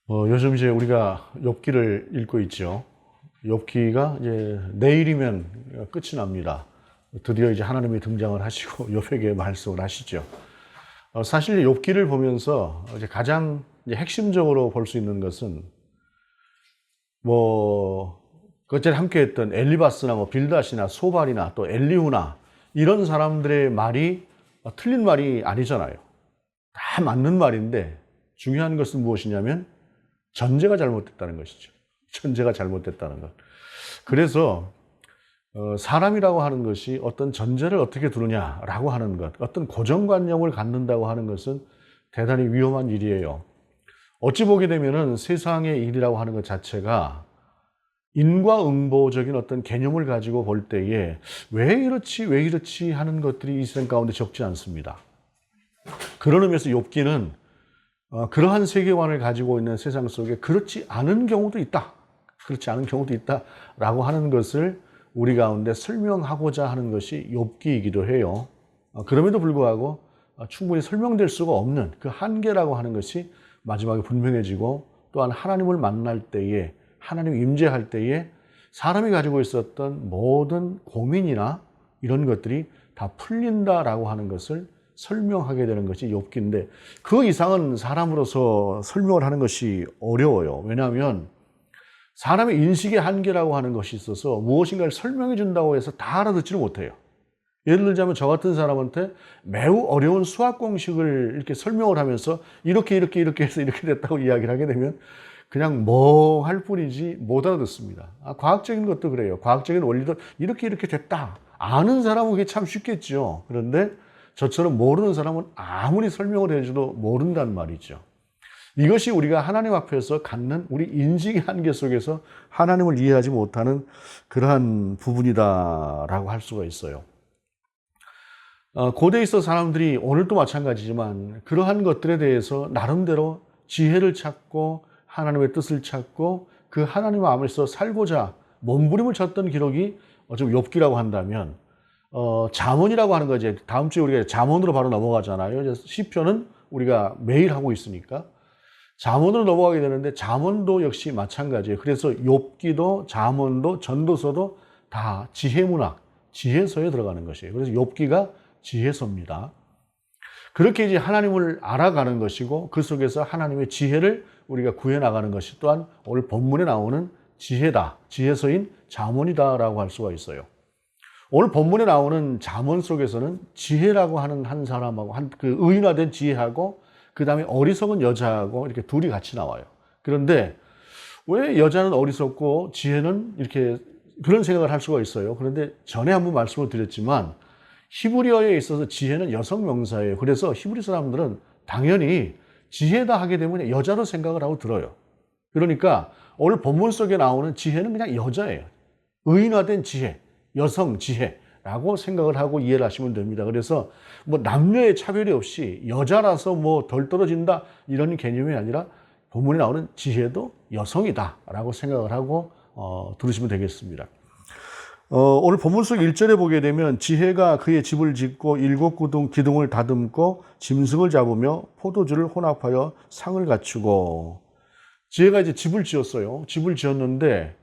요즘 이제 우리가 욥기를 읽고 있죠. 욥기가 이제 내일이면 끝이 납니다. 드디어 이제 하나님이 등장을 하시고 욥에게 말씀을 하시죠. 사실 욥기를 보면서 이제 가장 이제 핵심적으로 볼 수 있는 것은 그전에 함께했던 엘리바스나 빌닷이나 소발이나 또 엘리후나 이런 사람들의 말이 틀린 말이 아니잖아요. 다 맞는 말인데 중요한 것은 무엇이냐면 전제가 잘못됐다는 것이죠. 전제가 잘못됐다는 것. 그래서 사람이라고 하는 것이 어떤 전제를 어떻게 두느냐라고 하는 것, 어떤 고정관념을 갖는다고 하는 것은 대단히 위험한 일이에요. 어찌 보게 되면은 세상의 일이라고 하는 것 자체가 인과응보적인 어떤 개념을 가지고 볼 때에 왜 이렇지 하는 것들이 이 세상 가운데 적지 않습니다. 그런 의미에서 욥기는 그러한 세계관을 가지고 있는 세상 속에 그렇지 않은 경우도 있다. 그렇지 않은 경우도 있다라고 하는 것을 우리 가운데 설명하고자 하는 것이 욥기이기도 해요. 그럼에도 불구하고 충분히 설명될 수가 없는 그 한계라고 하는 것이 마지막에 분명해지고, 또한 하나님을 만날 때에, 하나님 임재할 때에 사람이 가지고 있었던 모든 고민이나 이런 것들이 다 풀린다라고 하는 것을 설명하게 되는 것이 욥기인데, 그 이상은 사람으로서 설명을 하는 것이 어려워요. 왜냐하면 사람의 인식의 한계라고 하는 것이 있어서 무엇인가를 설명해 준다고 해서 다 알아듣지를 못해요. 예를 들자면 저 같은 사람한테 매우 어려운 수학 공식을 이렇게 설명을 하면서 이렇게 해서 이렇게 됐다고 이야기를 하게 되면 그냥 멍할 뿐이지 못 알아듣습니다. 과학적인 것도 그래요. 과학적인 원리도 이렇게 됐다. 아는 사람은 그게 참 쉽겠죠. 그런데 저처럼 모르는 사람은 아무리 설명을 해줘도 모른단 말이죠. 이것이 우리가 하나님 앞에서 갖는 우리 인식의 한계 속에서 하나님을 이해하지 못하는 그러한 부분이다라고 할 수가 있어요. 고대에 있어 사람들이 오늘도 마찬가지지만 그러한 것들에 대해서 나름대로 지혜를 찾고 하나님의 뜻을 찾고 그 하나님 안에서 살고자 몸부림을 쳤던 기록이 좀 욥기라고 한다면, 잠언이라고 하는 거지. 다음 주에 우리가 잠언으로 바로 넘어가잖아요. 시편은 우리가 매일 하고 있으니까 잠언으로 넘어가게 되는데, 잠언도 역시 마찬가지예요. 그래서 욥기도 잠언도 전도서도 다 지혜문학, 지혜서에 들어가는 것이에요. 그래서 욥기가 지혜서입니다. 그렇게 이제 하나님을 알아가는 것이고 그 속에서 하나님의 지혜를 우리가 구해나가는 것이 또한 오늘 본문에 나오는 지혜다, 지혜서인 잠언이다라고 할 수가 있어요. 오늘 본문에 나오는 잠언 속에서는 지혜라고 하는 한 사람하고 그 의인화된 지혜하고 그 다음에 어리석은 여자하고 이렇게 둘이 같이 나와요. 그런데 왜 여자는 어리석고 지혜는 이렇게, 그런 생각을 할 수가 있어요. 그런데 전에 한번 말씀을 드렸지만 히브리어에 있어서 지혜는 여성 명사예요. 그래서 히브리 사람들은 당연히 지혜다 하게 되면 여자로 생각을 하고 들어요. 그러니까 오늘 본문 속에 나오는 지혜는 그냥 여자예요. 의인화된 지혜, 여성 지혜라고 생각을 하고 이해를 하시면 됩니다. 그래서 남녀의 차별이 없이 여자라서 덜 떨어진다 이런 개념이 아니라 본문에 나오는 지혜도 여성이다라고 생각을 하고 들으시면 되겠습니다. 오늘 본문 속 1절에 보게 되면 지혜가 그의 집을 짓고 7 기둥을 다듬고 짐승을 잡으며 포도주를 혼합하여 상을 갖추고, 지혜가 이제 집을 지었어요. 집을 지었는데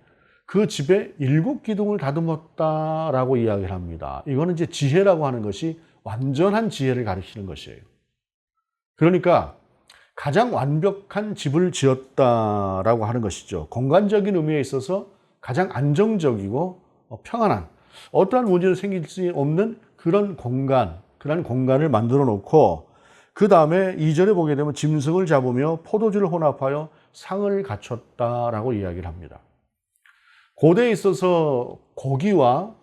그 집에 7 기둥을 다듬었다라고 이야기를 합니다. 이거는 이제 지혜라고 하는 것이 완전한 지혜를 가리키는 것이에요. 그러니까 가장 완벽한 집을 지었다라고 하는 것이죠. 공간적인 의미에 있어서 가장 안정적이고 평안한, 어떠한 문제도 생길 수 없는 그런 공간을 만들어 놓고, 그 다음에 2절에 보게 되면 짐승을 잡으며 포도주를 혼합하여 상을 갖췄다라고 이야기를 합니다. 고대에 있어서 고기와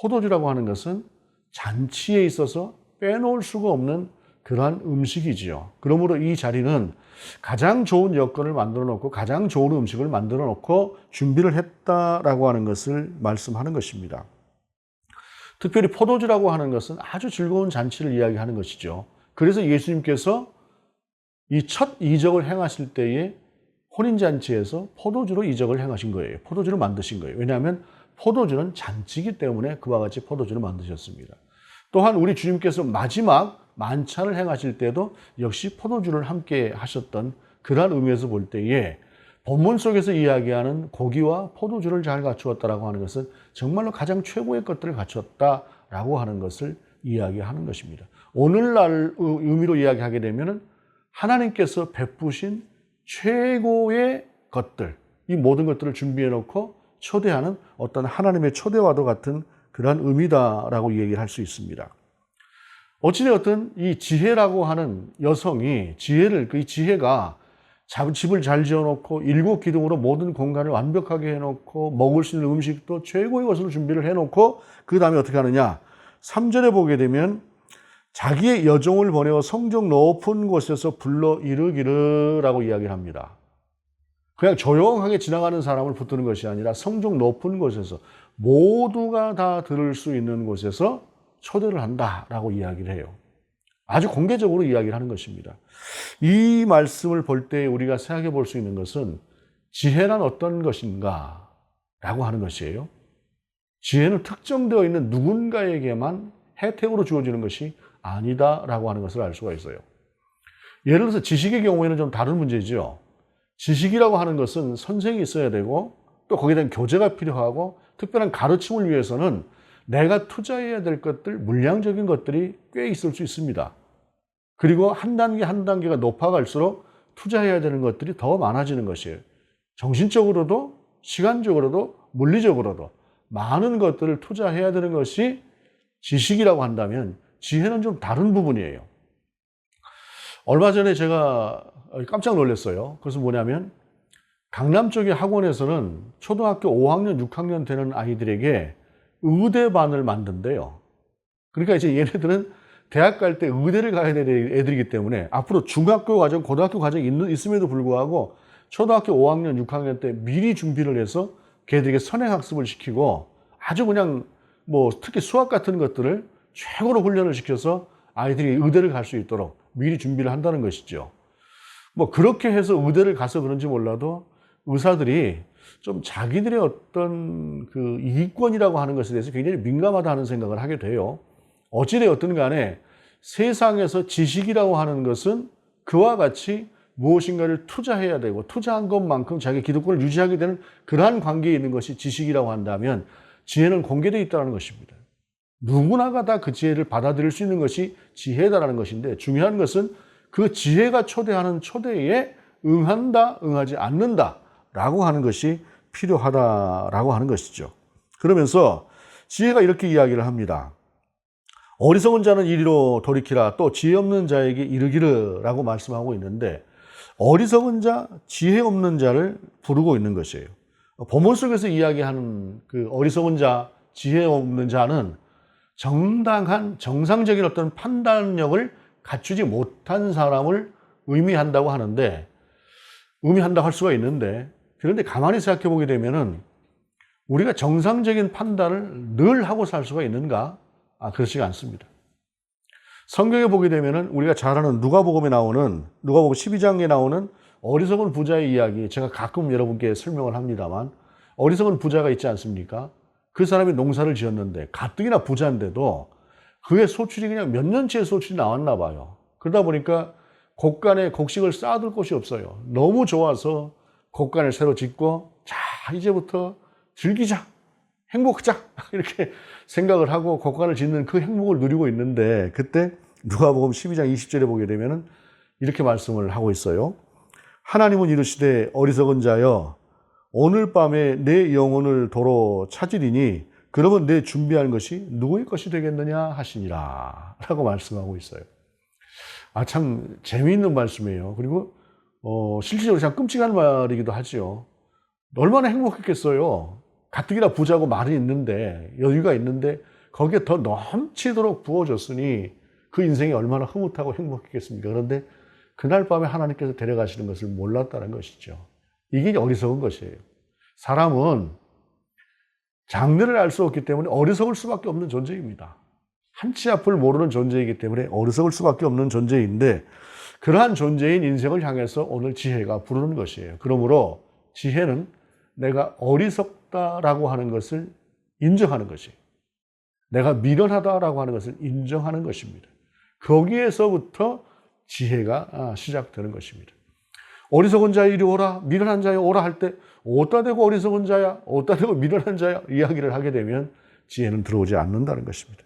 포도주라고 하는 것은 잔치에 있어서 빼놓을 수가 없는 그러한 음식이지요. 그러므로 이 자리는 가장 좋은 여건을 만들어 놓고 가장 좋은 음식을 만들어 놓고 준비를 했다라고 하는 것을 말씀하는 것입니다. 특별히 포도주라고 하는 것은 아주 즐거운 잔치를 이야기하는 것이죠. 그래서 예수님께서 이 첫 이적을 행하실 때에 혼인잔치에서 포도주로 이적을 행하신 거예요. 포도주를 만드신 거예요. 왜냐하면 포도주는 잔치이기 때문에 그와 같이 포도주를 만드셨습니다. 또한 우리 주님께서 마지막 만찬을 행하실 때도 역시 포도주를 함께 하셨던 그러한 의미에서 볼 때에 본문 속에서 이야기하는 고기와 포도주를 잘 갖추었다라고 하는 것은 정말로 가장 최고의 것들을 갖추었다라고 하는 것을 이야기하는 것입니다. 오늘날 의미로 이야기하게 되면은 하나님께서 베푸신 최고의 것들, 이 모든 것들을 준비해 놓고 초대하는 어떤 하나님의 초대와도 같은 그러한 의미다라고 얘기를 할 수 있습니다. 어찌되었든 이 지혜라고 하는 여성이 그 지혜가 집을 잘 지어놓고 일곱 기둥으로 모든 공간을 완벽하게 해놓고 먹을 수 있는 음식도 최고의 것으로 준비를 해놓고 그 다음에 어떻게 하느냐. 3절에 보게 되면 자기의 여종을 보내어 성정 높은 곳에서 불러 이르기를 라고 이야기를 합니다. 그냥 조용하게 지나가는 사람을 붙드는 것이 아니라 성정 높은 곳에서 모두가 다 들을 수 있는 곳에서 초대를 한다라고 이야기를 해요. 아주 공개적으로 이야기를 하는 것입니다. 이 말씀을 볼 때 우리가 생각해 볼 수 있는 것은 지혜란 어떤 것인가 라고 하는 것이에요. 지혜는 특정되어 있는 누군가에게만 혜택으로 주어지는 것이 아니다라고 하는 것을 알 수가 있어요. 예를 들어서 지식의 경우에는 좀 다른 문제죠. 지식이라고 하는 것은 선생이 있어야 되고 또 거기에 대한 교재가 필요하고 특별한 가르침을 위해서는 내가 투자해야 될 것들, 물량적인 것들이 꽤 있을 수 있습니다. 그리고 한 단계 한 단계가 높아갈수록 투자해야 되는 것들이 더 많아지는 것이에요. 정신적으로도 시간적으로도 물리적으로도 많은 것들을 투자해야 되는 것이 지식이라고 한다면 지혜는 좀 다른 부분이에요. 얼마 전에 제가 깜짝 놀랐어요. 그래서 뭐냐면 강남 쪽의 학원에서는 초등학교 5학년, 6학년 되는 아이들에게 의대반을 만든대요. 그러니까 이제 얘네들은 대학 갈 때 의대를 가야 될 애들이기 때문에 앞으로 중학교 과정, 고등학교 과정이 있음에도 불구하고 초등학교 5학년, 6학년 때 미리 준비를 해서 걔들에게 선행학습을 시키고 아주 그냥 뭐 특히 수학 같은 것들을 최고로 훈련을 시켜서 아이들이 의대를 갈 수 있도록 미리 준비를 한다는 것이죠. 뭐 그렇게 해서 의대를 가서 그런지 몰라도 의사들이 좀 자기들의 어떤 그 이익권이라고 하는 것에 대해서 굉장히 민감하다 하는 생각을 하게 돼요. 어찌되었든 간에 세상에서 지식이라고 하는 것은 그와 같이 무엇인가를 투자해야 되고 투자한 것만큼 자기 기득권을 유지하게 되는 그러한 관계에 있는 것이 지식이라고 한다면 지혜는 공개되어 있다는 것입니다. 누구나가 다 그 지혜를 받아들일 수 있는 것이 지혜다라는 것인데 중요한 것은 그 지혜가 초대하는 초대에 응한다, 응하지 않는다라고 하는 것이 필요하다라고 하는 것이죠. 그러면서 지혜가 이렇게 이야기를 합니다. 어리석은 자는 이리로 돌이키라 또 지혜 없는 자에게 이르기를 라고 말씀하고 있는데 어리석은 자, 지혜 없는 자를 부르고 있는 것이에요. 본문 속에서 이야기하는 그 어리석은 자, 지혜 없는 자는 정당한 정상적인 어떤 판단력을 갖추지 못한 사람을 의미한다고 하는데 의미한다고 할 수가 있는데 그런데 가만히 생각해 보게 되면은 우리가 정상적인 판단을 늘 하고 살 수가 있는가? 그렇지가 않습니다. 성경에 보게 되면은 우리가 잘 아는 누가복음 12장에 나오는 어리석은 부자의 이야기 제가 가끔 여러분께 설명을 합니다만 어리석은 부자가 있지 않습니까? 그 사람이 농사를 지었는데 가뜩이나 부자인데도 그의 소출이 그냥 몇 년치의 소출이 나왔나 봐요. 그러다 보니까 곡간에 곡식을 쌓아둘 곳이 없어요. 너무 좋아서 곡간을 새로 짓고 자 이제부터 즐기자 행복하자 이렇게 생각을 하고 곡간을 짓는 그 행복을 누리고 있는데 그때 누가복음 12장 20절에 보게 되면 이렇게 말씀을 하고 있어요. 하나님은 이르시되 어리석은 자여 오늘 밤에 내 영혼을 도로 찾으리니 그러면 내 준비한 것이 누구의 것이 되겠느냐 하시니라 라고 말씀하고 있어요. 참 재미있는 말씀이에요. 그리고 실질적으로 참 끔찍한 말이기도 하죠. 얼마나 행복했겠어요. 가뜩이나 부자고 말이 있는데 여유가 있는데 거기에 더 넘치도록 부어줬으니 그 인생이 얼마나 흐뭇하고 행복했겠습니까? 그런데 그날 밤에 하나님께서 데려가시는 것을 몰랐다는 것이죠. 이게 어리석은 것이에요. 사람은 장래를 알 수 없기 때문에 어리석을 수밖에 없는 존재입니다. 한치 앞을 모르는 존재이기 때문에 어리석을 수밖에 없는 존재인데 그러한 존재인 인생을 향해서 오늘 지혜가 부르는 것이에요. 그러므로 지혜는 내가 어리석다라고 하는 것을 인정하는 것이에요. 내가 미련하다라고 하는 것을 인정하는 것입니다. 거기에서부터 지혜가 시작되는 것입니다. 어리석은 자여 이리 오라, 미련한 자여 오라 할 때 어디다 대고 어리석은 자야, 어디다 대고 미련한 자야 이야기를 하게 되면 지혜는 들어오지 않는다는 것입니다.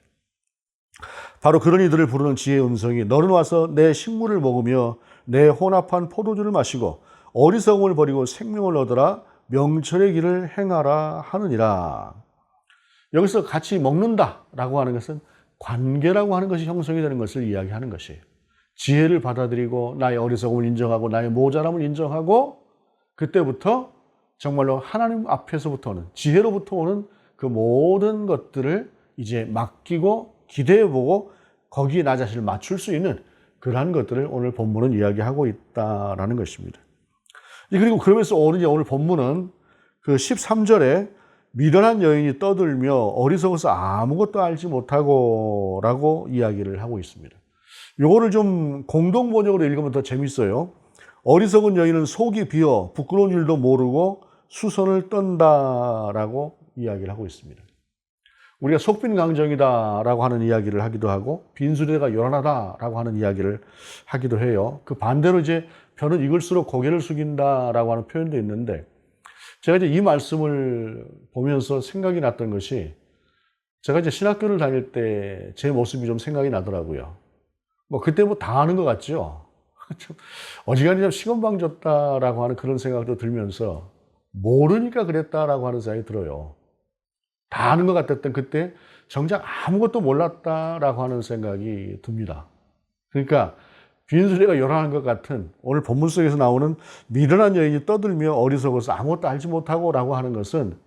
바로 그런 이들을 부르는 지혜의 음성이 너는 와서 내 식물을 먹으며 내 혼합한 포도주를 마시고 어리석음을 버리고 생명을 얻으라, 명철의 길을 행하라 하느니라. 여기서 같이 먹는다라고 하는 것은 관계라고 하는 것이 형성이 되는 것을 이야기하는 것이에요. 지혜를 받아들이고 나의 어리석음을 인정하고 나의 모자람을 인정하고 그때부터 정말로 하나님 앞에서부터 는 지혜로부터 오는 그 모든 것들을 이제 맡기고 기대해보고 거기에 나 자신을 맞출 수 있는 그러한 것들을 오늘 본문은 이야기하고 있다라는 것입니다. 그리고 그러면서 오늘 본문은 그 13절에 미련한 여인이 떠들며 어리석어서 아무것도 알지 못하고 라고 이야기를 하고 있습니다. 요거를 좀 공동 번역으로 읽으면 더 재밌어요. 어리석은 여인은 속이 비어 부끄러운 일도 모르고 수선을 떤다라고 이야기를 하고 있습니다. 우리가 속빈강정이다라고 하는 이야기를 하기도 하고 빈수레가 요란하다라고 하는 이야기를 하기도 해요. 그 반대로 이제 벼는 익을수록 고개를 숙인다라고 하는 표현도 있는데 제가 이제 이 말씀을 보면서 생각이 났던 것이 제가 이제 신학교를 다닐 때 제 모습이 좀 생각이 나더라고요. 그때 다 아는 것 같죠? 좀 어지간히 좀 시건방졌다라고 하는 그런 생각도 들면서 모르니까 그랬다라고 하는 생각이 들어요. 다 아는 것 같았던 그때 정작 아무것도 몰랐다라고 하는 생각이 듭니다. 그러니까 빈수레가 요란한 것 같은 오늘 본문 속에서 나오는 미련한 여인이 떠들며 어리석어서 아무것도 알지 못하고 라고 하는 것은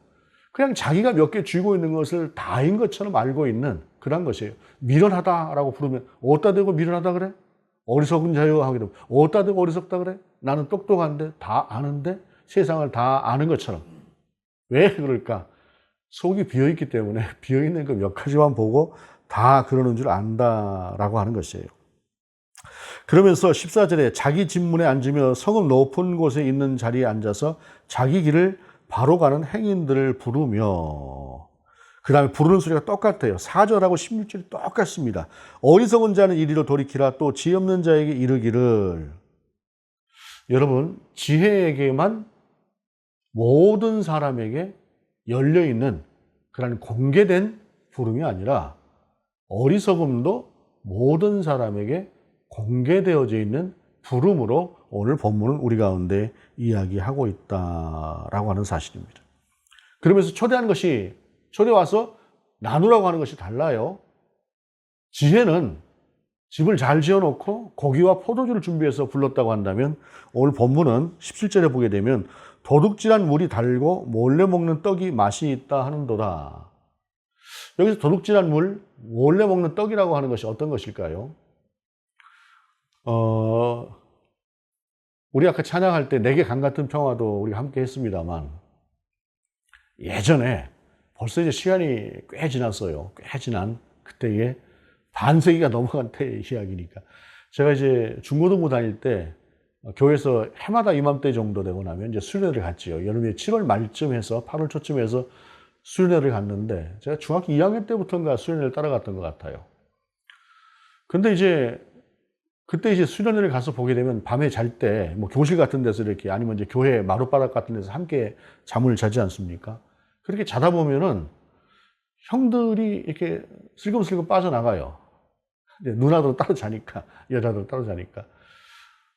그냥 자기가 몇 개 쥐고 있는 것을 다인 것처럼 알고 있는 그런 것이에요. 미련하다라고 부르면 어디다 대고 미련하다 그래? 어리석은 자여 하게 되면 어디다 대고 어리석다 그래? 나는 똑똑한데 다 아는데 세상을 다 아는 것처럼. 왜 그럴까? 속이 비어있기 때문에 비어있는 그 몇 가지만 보고 다 그러는 줄 안다라고 하는 것이에요. 그러면서 14절에 자기 집문에 앉으며 성읍 높은 곳에 있는 자리에 앉아서 자기 길을 바로 가는 행인들을 부르며 그 다음에 부르는 소리가 똑같아요. 4절하고 16절이 똑같습니다. 어리석은 자는 이리로 돌이키라 또 지혜 없는 자에게 이르기를. 여러분 지혜에게만 모든 사람에게 열려있는 그런 공개된 부름이 아니라 어리석음도 모든 사람에게 공개되어져 있는 부름으로 오늘 본문은 우리 가운데 이야기하고 있다라고 하는 사실입니다. 그러면서 초대 와서 나누라고 하는 것이 달라요. 지혜는 집을 잘 지어놓고 고기와 포도주를 준비해서 불렀다고 한다면 오늘 본문은 17절에 보게 되면 도둑질한 물이 달고 몰래 먹는 떡이 맛이 있다 하는도다. 여기서 도둑질한 물, 몰래 먹는 떡이라고 하는 것이 어떤 것일까요? 우리 아까 찬양할 때 내게 강 같은 평화도 우리가 함께 했습니다만 예전에 벌써 이제 시간이 꽤 지났어요. 꽤 지난 그때에 반세기가 넘어간 때의 이야기니까 제가 이제 중고등부 다닐 때 교회에서 해마다 이맘때 정도 되고 나면 이제 수련회를 갔지요. 여름에 7월 말쯤에서 8월 초쯤에서 수련회를 갔는데 제가 중학교 2학년 때부터인가 수련회를 따라갔던 것 같아요. 근데 이제 그때 이제 수련회를 가서 보게 되면 밤에 잘 때 교실 같은 데서 이렇게 아니면 이제 교회 마룻바닥 같은 데서 함께 잠을 자지 않습니까? 그렇게 자다 보면은 형들이 이렇게 슬금슬금 빠져나가요. 누나도 따로 자니까, 여자도 따로 자니까.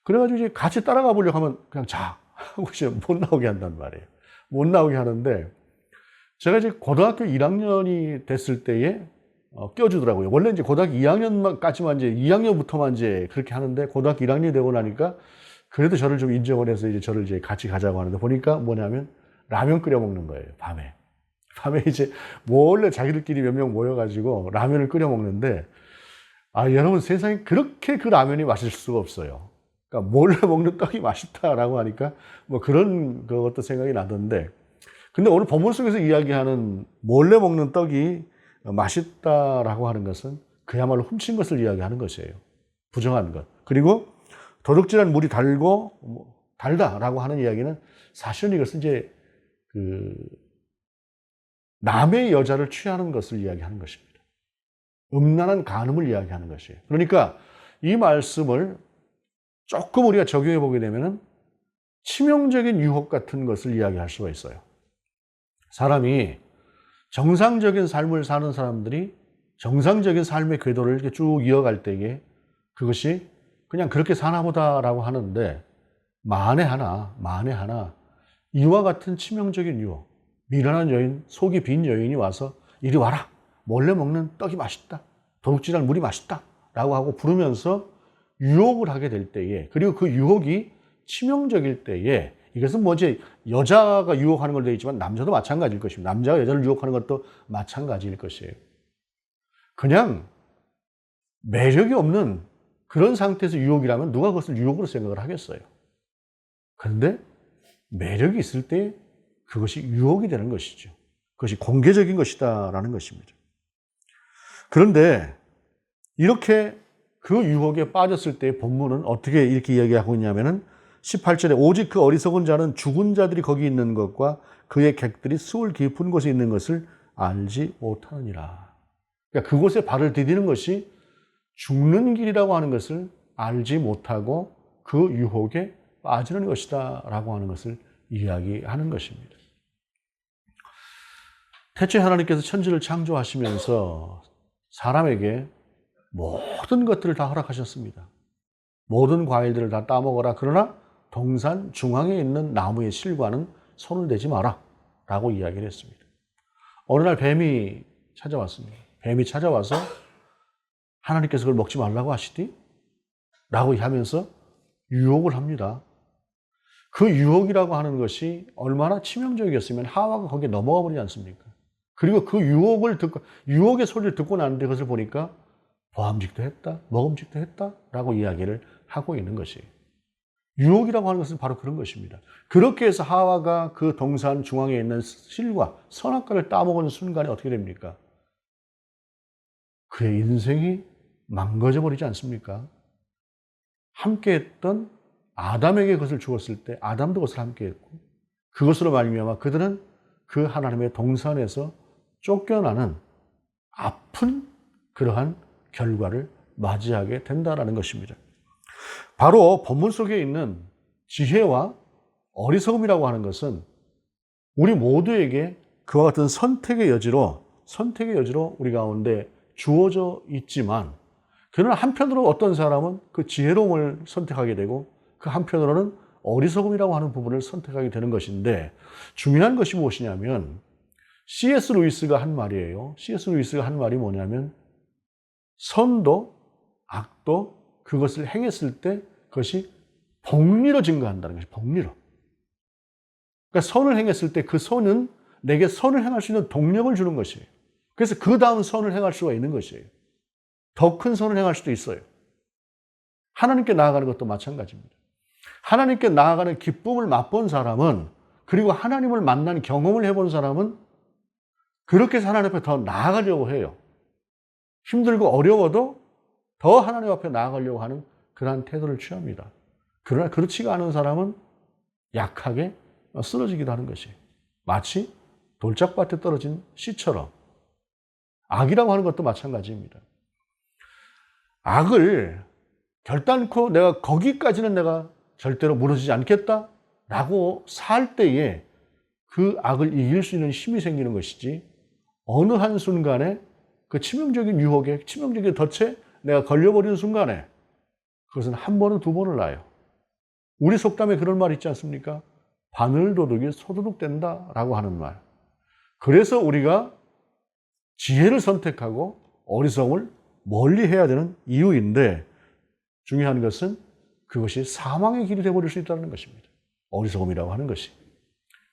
그래가지고 이제 같이 따라가 보려고 하면 그냥 자. 하고 이제 못 나오게 한단 말이에요. 못 나오게 하는데 제가 이제 고등학교 1학년이 됐을 때에 껴주더라고요. 원래 이제 고등학교 2학년까지만 이제 2학년부터만 이제 그렇게 하는데 고등학교 1학년이 되고 나니까 그래도 저를 좀 인정을 해서 이제 저를 이제 같이 가자고 하는데 보니까 뭐냐면 라면 끓여 먹는 거예요. 밤에 이제 몰래 자기들끼리 몇 명 모여가지고 라면을 끓여 먹는데 여러분 세상에 그렇게 그 라면이 맛있을 수가 없어요. 그러니까 몰래 먹는 떡이 맛있다라고 하니까 그런 것도 생각이 나던데 근데 오늘 본문 속에서 이야기하는 몰래 먹는 떡이 맛있다라고 하는 것은 그야말로 훔친 것을 이야기하는 것이에요. 부정한 것. 그리고 도둑질한 물이 달다라고 하는 이야기는 사실은 이것은 이제 남의 여자를 취하는 것을 이야기하는 것입니다. 음란한 간음을 이야기하는 것이에요. 그러니까 이 말씀을 조금 우리가 적용해 보게 되면은 치명적인 유혹 같은 것을 이야기할 수가 있어요. 사람이 정상적인 삶을 사는 사람들이 정상적인 삶의 궤도를 이렇게 쭉 이어갈 때에 그것이 그냥 그렇게 사나 보다라고 하는데, 만에 하나 이와 같은 치명적인 유혹, 미련한 여인, 속이 빈 여인이 와서 이리 와라, 몰래 먹는 떡이 맛있다, 도둑질할 물이 맛있다 라고 하고 부르면서 유혹을 하게 될 때에, 그리고 그 유혹이 치명적일 때에, 이것은 뭐 이제 여자가 유혹하는 걸로 되어 있지만 남자도 마찬가지일 것입니다. 남자가 여자를 유혹하는 것도 마찬가지일 것이에요. 그냥 매력이 없는 그런 상태에서 유혹이라면 누가 그것을 유혹으로 생각을 하겠어요. 그런데 매력이 있을 때 그것이 유혹이 되는 것이죠. 그것이 공개적인 것이다라는 것입니다. 그런데 이렇게 그 유혹에 빠졌을 때 본문은 어떻게 이렇게 이야기하고 있냐면은 18절에 오직 그 어리석은 자는 죽은 자들이 거기 있는 것과 그의 객들이 수울 깊은 곳에 있는 것을 알지 못하느니라. 그러니까 그곳에 발을 디디는 것이 죽는 길이라고 하는 것을 알지 못하고 그 유혹에 빠지는 것이다 라고 하는 것을 이야기하는 것입니다. 태초에 하나님께서 천지를 창조하시면서 사람에게 모든 것들을 다 허락하셨습니다. 모든 과일들을 다 따먹어라. 그러나 동산 중앙에 있는 나무의 실과는 손을 대지 마라 라고 이야기를 했습니다. 어느 날 뱀이 찾아왔습니다. 뱀이 찾아와서 하나님께서 그걸 먹지 말라고 하시디? 라고 하면서 유혹을 합니다. 그 유혹이라고 하는 것이 얼마나 치명적이었으면 하와가 거기에 넘어가 버리지 않습니까? 그리고 그 유혹의 소리를 듣고 나는데 그것을 보니까 보암직도 했다, 먹음직도 했다 라고 이야기를 하고 있는 것이에요. 유혹이라고 하는 것은 바로 그런 것입니다. 그렇게 해서 하와가 그 동산 중앙에 있는 실과 선악과를 따먹은 순간에 어떻게 됩니까? 그의 인생이 망가져 버리지 않습니까? 함께했던 아담에게 그것을 주었을 때 아담도 그것을 함께했고, 그것으로 말미암아 그들은 그 하나님의 동산에서 쫓겨나는 아픈 그러한 결과를 맞이하게 된다는 것입니다. 바로 본문 속에 있는 지혜와 어리석음이라고 하는 것은 우리 모두에게 그와 같은 선택의 여지로 우리 가운데 주어져 있지만, 그러나 한편으로 어떤 사람은 그 지혜로움을 선택하게 되고 그 한편으로는 어리석음이라고 하는 부분을 선택하게 되는 것인데, 중요한 것이 무엇이냐면 C.S. 루이스가 한 말이에요. C.S. 루이스가 한 말이 뭐냐면 선도 악도 그것을 행했을 때 그것이 복리로 증가한다는 것이 복리로. 그러니까 선을 행했을 때 그 선은 내게 선을 행할 수 있는 동력을 주는 것이에요. 그래서 그 다음 선을 행할 수가 있는 것이에요. 더 큰 선을 행할 수도 있어요. 하나님께 나아가는 것도 마찬가지입니다. 하나님께 나아가는 기쁨을 맛본 사람은, 그리고 하나님을 만난 경험을 해본 사람은 그렇게 해서 하나님 앞에 더 나아가려고 해요. 힘들고 어려워도 더 하나님 앞에 나아가려고 하는 그러한 태도를 취합니다. 그러나 그렇지가 않은 사람은 약하게 쓰러지기도 하는 것이에요. 마치 돌짝밭에 떨어진 씨처럼. 악이라고 하는 것도 마찬가지입니다. 악을 결단코 내가 거기까지는 내가 절대로 무너지지 않겠다라고 살 때에 그 악을 이길 수 있는 힘이 생기는 것이지, 어느 한순간에 그 치명적인 유혹에, 치명적인 덫에 내가 걸려버리는 순간에 그것은 한 번은 두 번을 나요. 우리 속담에 그런 말 있지 않습니까? 바늘도둑이 소도둑 된다라고 하는 말. 그래서 우리가 지혜를 선택하고 어리석음을 멀리 해야 되는 이유인데, 중요한 것은 그것이 사망의 길이 되어버릴 수 있다는 것입니다. 어리석음이라고 하는 것이.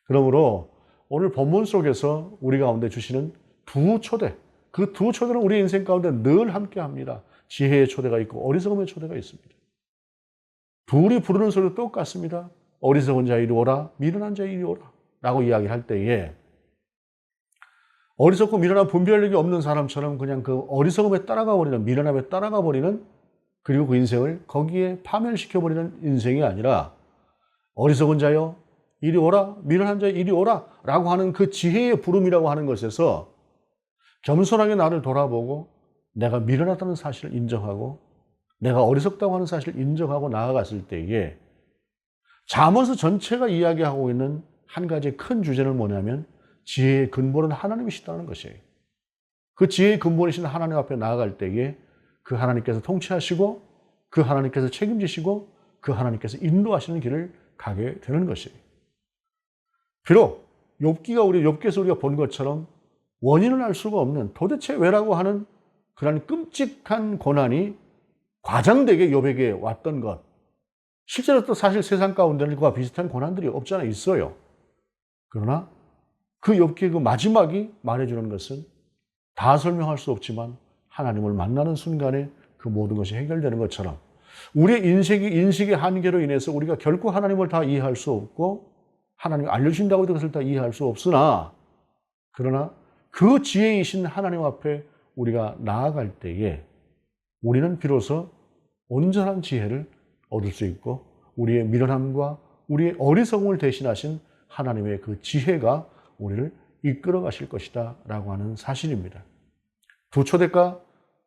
그러므로 오늘 본문 속에서 우리 가운데 주시는 두 초대, 그 두 초대는 우리 인생 가운데 늘 함께합니다. 지혜의 초대가 있고 어리석음의 초대가 있습니다. 둘이 부르는 소리도 똑같습니다. 어리석은 자 이리 오라, 미련한 자 이리 오라 라고 이야기할 때에, 어리석고 미련한 분별력이 없는 사람처럼 그냥 그 어리석음에 따라가 버리는, 미련함에 따라가 버리는, 그리고 그 인생을 거기에 파멸시켜 버리는 인생이 아니라, 어리석은 자여 이리 오라, 미련한 자여 이리 오라 라고 하는 그 지혜의 부름이라고 하는 것에서 겸손하게 나를 돌아보고 내가 미련하다는 사실을 인정하고 내가 어리석다고 하는 사실을 인정하고 나아갔을 때에 잠언서 전체가 이야기하고 있는 한 가지 큰 주제는 뭐냐면 지혜의 근본은 하나님이시다는 것이에요. 그 지혜의 근본이신 하나님 앞에 나아갈 때에 그 하나님께서 통치하시고 그 하나님께서 책임지시고 그 하나님께서 인도하시는 길을 가게 되는 것이에요. 비록 욥기에서 우리가 본 것처럼 원인을 알 수가 없는 도대체 왜라고 하는 그런 끔찍한 고난이 과장되게 욥에게 왔던 것, 실제로 또 사실 세상 가운데는 그와 비슷한 고난들이 없지 않아 있어요. 그러나 그 욥기의 그 마지막이 말해주는 것은 다 설명할 수 없지만 하나님을 만나는 순간에 그 모든 것이 해결되는 것처럼 우리의 인식의 한계로 인해서 우리가 결코 하나님을 다 이해할 수 없고 하나님이 알려주신다고 해도 그것을 다 이해할 수 없으나 그러나 그 지혜이신 하나님 앞에 우리가 나아갈 때에 우리는 비로소 온전한 지혜를 얻을 수 있고 우리의 미련함과 우리의 어리석음을 대신하신 하나님의 그 지혜가 우리를 이끌어 가실 것이다 라고 하는 사실입니다. 두 초대가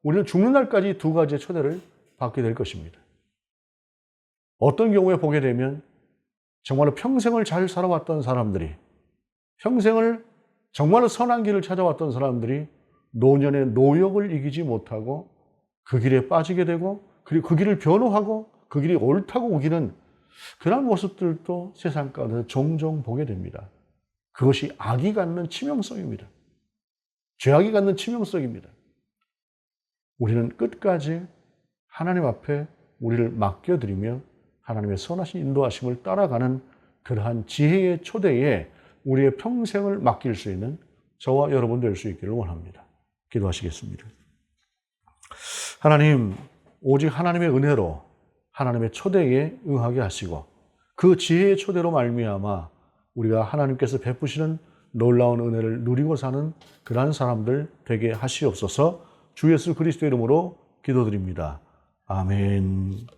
우리는 죽는 날까지 두 가지의 초대를 받게 될 것입니다. 어떤 경우에 보게 되면 정말로 평생을 잘 살아왔던 사람들이, 평생을 정말로 선한 길을 찾아왔던 사람들이 노년의 노역을 이기지 못하고 그 길에 빠지게 되고 그리고 그 길을 변호하고 그 길이 옳다고 우기는 그런 모습들도 세상 가운데 종종 보게 됩니다. 그것이 악이 갖는 치명성입니다. 죄악이 갖는 치명성입니다. 우리는 끝까지 하나님 앞에 우리를 맡겨드리며 하나님의 선하신 인도하심을 따라가는 그러한 지혜의 초대에 우리의 평생을 맡길 수 있는 저와 여러분 될 수 있기를 원합니다. 기도하시겠습니다. 하나님, 오직 하나님의 은혜로 하나님의 초대에 응하게 하시고 그 지혜의 초대로 말미암아 우리가 하나님께서 베푸시는 놀라운 은혜를 누리고 사는 그러한 사람들 되게 하시옵소서. 주 예수 그리스도의 이름으로 기도드립니다. 아멘.